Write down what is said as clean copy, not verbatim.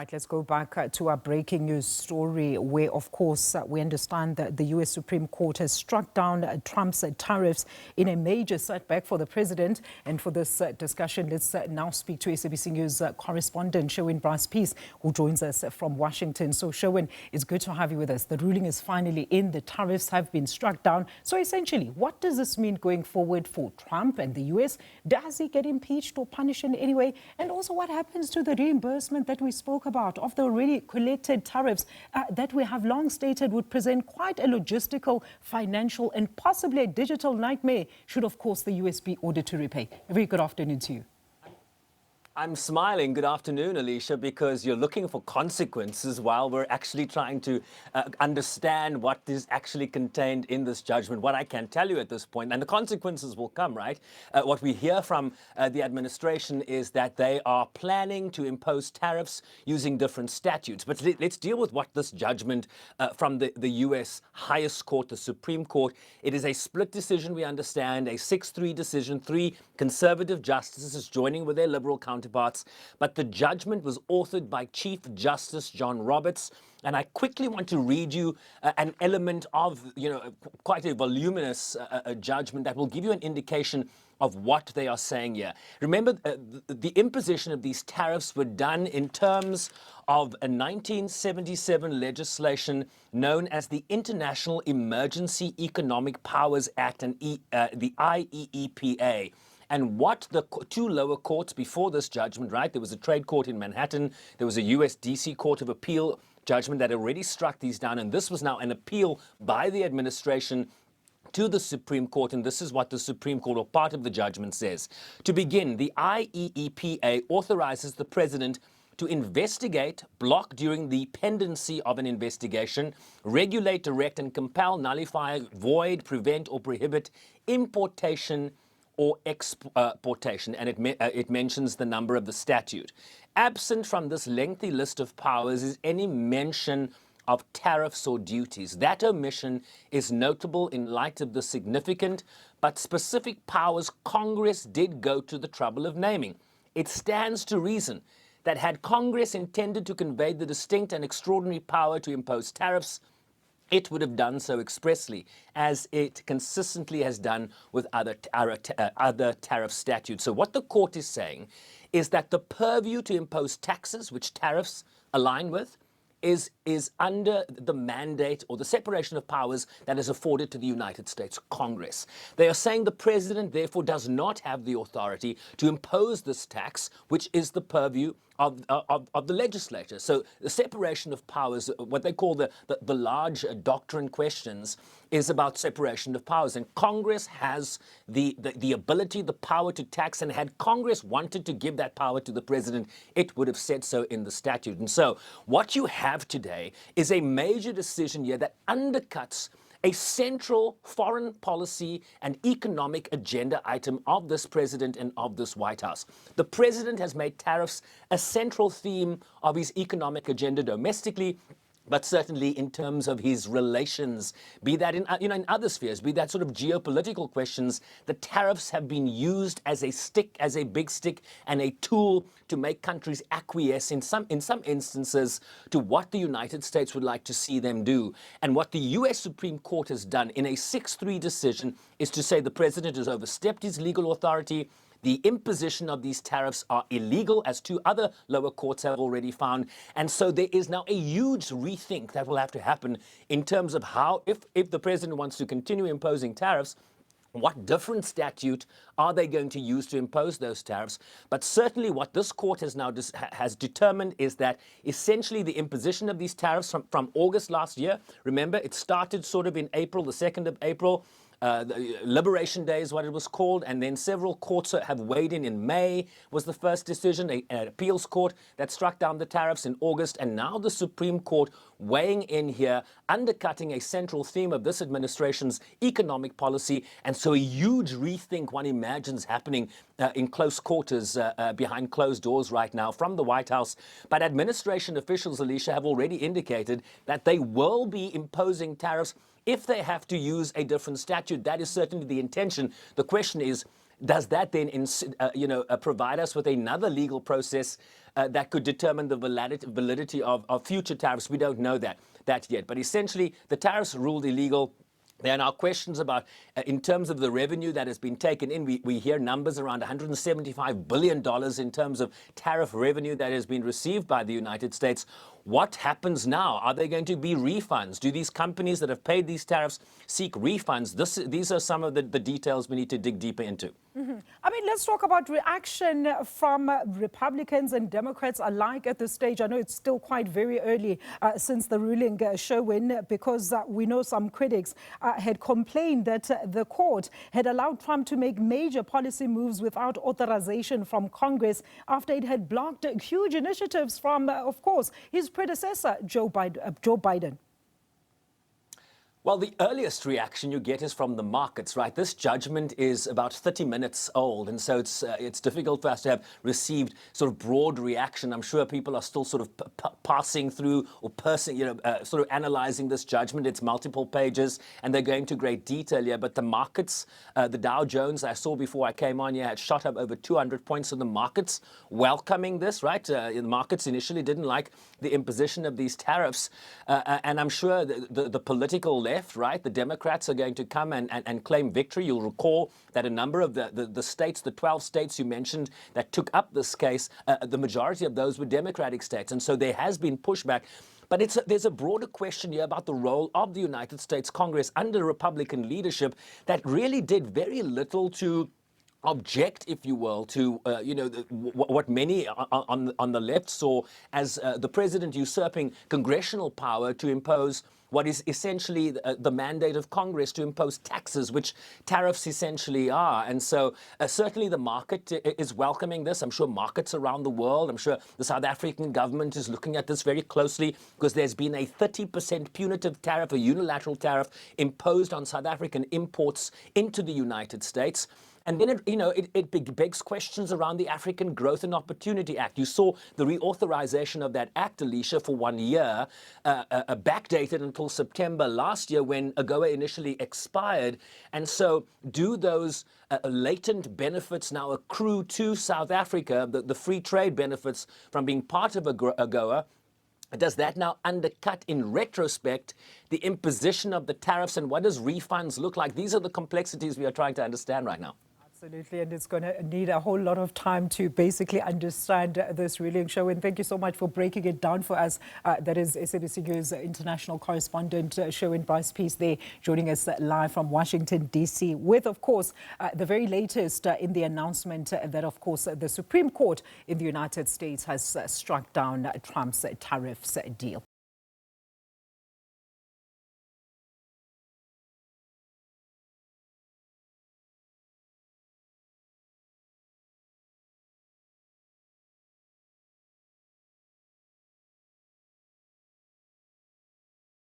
Right, let's go back to our breaking news story where, of course, we understand that the U.S. Supreme Court has struck down Trump's tariffs in a major setback for the president. And for this discussion, let's now speak to SABC News correspondent Sherwin Bryce-Pease, who joins us from Washington. So, Sherwin, it's good to have you with us. The ruling is finally in. The tariffs have been struck down. So, essentially, what does this mean going forward for Trump and the U.S.? Does he get impeached or punished in any way? And also, what happens to the reimbursement that we spoke about of the already collected tariffs that we have long stated would present quite a logistical, financial and possibly a digital nightmare should, of course, the US be ordered to repay? A very good afternoon to you. I'm smiling. Good afternoon, Alicia, because you're looking for consequences while we're actually trying to understand what is actually contained in this judgment. What I can tell you at this point, and the consequences will come, right? What we hear from the administration is that they are planning to impose tariffs using different statutes. But let's deal with what this judgment from the U.S. highest court, the Supreme Court. It is a split decision, we understand, a 6-3 decision, 3 conservative justices joining with their liberal counterparts. But the judgment was authored by Chief Justice John Roberts. And I quickly want to read you an element of, quite a voluminous judgment that will give you an indication of what they are saying here. Remember, the imposition of these tariffs were done in terms of a 1977 legislation known as the International Emergency Economic Powers Act, and the IEEPA. And what the 2 lower courts before this judgment, right? There was a trade court in Manhattan. There was a U.S. D.C. Court of Appeal judgment that already struck these down. And this was now an appeal by the administration to the Supreme Court. And this is what the Supreme Court, or part of the judgment, says. To begin, the IEEPA authorizes the president to investigate, block during the pendency of an investigation, regulate, direct, and compel, nullify, void, prevent, or prohibit importation or exportation, and it mentions the number of the statute. Absent from this lengthy list of powers is any mention of tariffs or duties. That omission is notable in light of the significant but specific powers Congress did go to the trouble of naming. It stands to reason that had Congress intended to convey the distinct and extraordinary power to impose tariffs, it would have done so expressly, as it consistently has done with other tariff statutes. So what the court is saying is that the purview to impose taxes, which tariffs align with, is under the mandate or the separation of powers that is afforded to the United States Congress. They are saying the president, therefore, does not have the authority to impose this tax, which is the purview of the legislature. So the separation of powers, what they call the large doctrine questions, is about separation of powers. And Congress has the ability, the power to tax. And had Congress wanted to give that power to the president, it would have said so in the statute. And so what you have today is a major decision here that undercuts a central foreign policy and economic agenda item of this president and of this White House. The president has made tariffs a central theme of his economic agenda domestically, but certainly in terms of his relations, be that in other spheres, be that sort of geopolitical questions. The tariffs have been used as a stick, as a big stick, and a tool to make countries acquiesce in some instances to what the United States would like to see them do. And what the U.S. Supreme Court has done in a 6-3 decision is to say the president has overstepped his legal authority. The imposition of these tariffs are illegal, as 2 other lower courts have already found. And so there is now a huge rethink that will have to happen in terms of how, if the president wants to continue imposing tariffs, what different statute are they going to use to impose those tariffs? But certainly what this court has now has determined is that essentially the imposition of these tariffs from August last year, remember, it started sort of in April, the 2nd of April, the Liberation Day is what it was called, and then several courts have weighed in. May was the first decision, an appeals court that struck down the tariffs in August, and now the Supreme Court weighing in here, undercutting a central theme of this administration's economic policy. And so a huge rethink one imagines happening in close quarters behind closed doors right now from the White House. But administration officials, Alicia, have already indicated that they will be imposing tariffs if they have to use a different statute. That is certainly the intention. The question is, Does that then, provide us with another legal process that could determine the validity of future tariffs? We don't know that yet. But essentially, the tariffs ruled illegal. There are now questions about, in terms of the revenue that has been taken in, we hear numbers around $175 billion in terms of tariff revenue that has been received by the United States. What happens now? Are there going to be refunds? Do these companies that have paid these tariffs seek refunds? These are some of the details we need to dig deeper into. Mm-hmm. I mean, let's talk about reaction from Republicans and Democrats alike at this stage. I know it's still quite very early since the ruling, Sherwin, because we know some critics had complained that the court had allowed Trump to make major policy moves without authorization from Congress after it had blocked huge initiatives from, of course, his predecessor, Joe Biden. Well, the earliest reaction you get is from the markets, right? This judgment is about 30 minutes old, and so it's difficult for us to have received sort of broad reaction. I'm sure people are still sort of passing through or sort of analyzing this judgment. It's multiple pages, and they're going to great detail here. But the markets, the Dow Jones, I saw before I came on here, had shot up over 200 points in the markets, welcoming this, right? The markets initially didn't like the imposition of these tariffs, and I'm sure the political left, right? The Democrats are going to come and claim victory. You'll recall that a number of the states, the 12 states you mentioned that took up this case, the majority of those were Democratic states. And so there has been pushback. But there's a broader question here about the role of the United States Congress under Republican leadership that really did very little to object, if you will, to what many on the left saw as the president usurping congressional power to impose what is essentially the mandate of Congress to impose taxes, which tariffs essentially are. And so certainly the market is welcoming this. I'm sure markets around the world, I'm sure the South African government is looking at this very closely because there's been a 30% punitive tariff, a unilateral tariff imposed on South African imports into the United States. And then it begs questions around the African Growth and Opportunity Act. You saw the reauthorization of that act, Alicia, for 1 year, backdated until September last year when AGOA initially expired. And so do those latent benefits now accrue to South Africa, the free trade benefits from being part of AGOA? Does that now undercut, in retrospect, the imposition of the tariffs, and what does refunds look like? These are the complexities we are trying to understand right now. Absolutely, and it's going to need a whole lot of time to basically understand this ruling. Sherwin, thank you so much for breaking it down for us. That is SABC News international correspondent Sherwin Bryce-Pease there, joining us live from Washington, D.C., with, of course, the very latest in the announcement that, of course, the Supreme Court in the United States has struck down Trump's tariffs deal.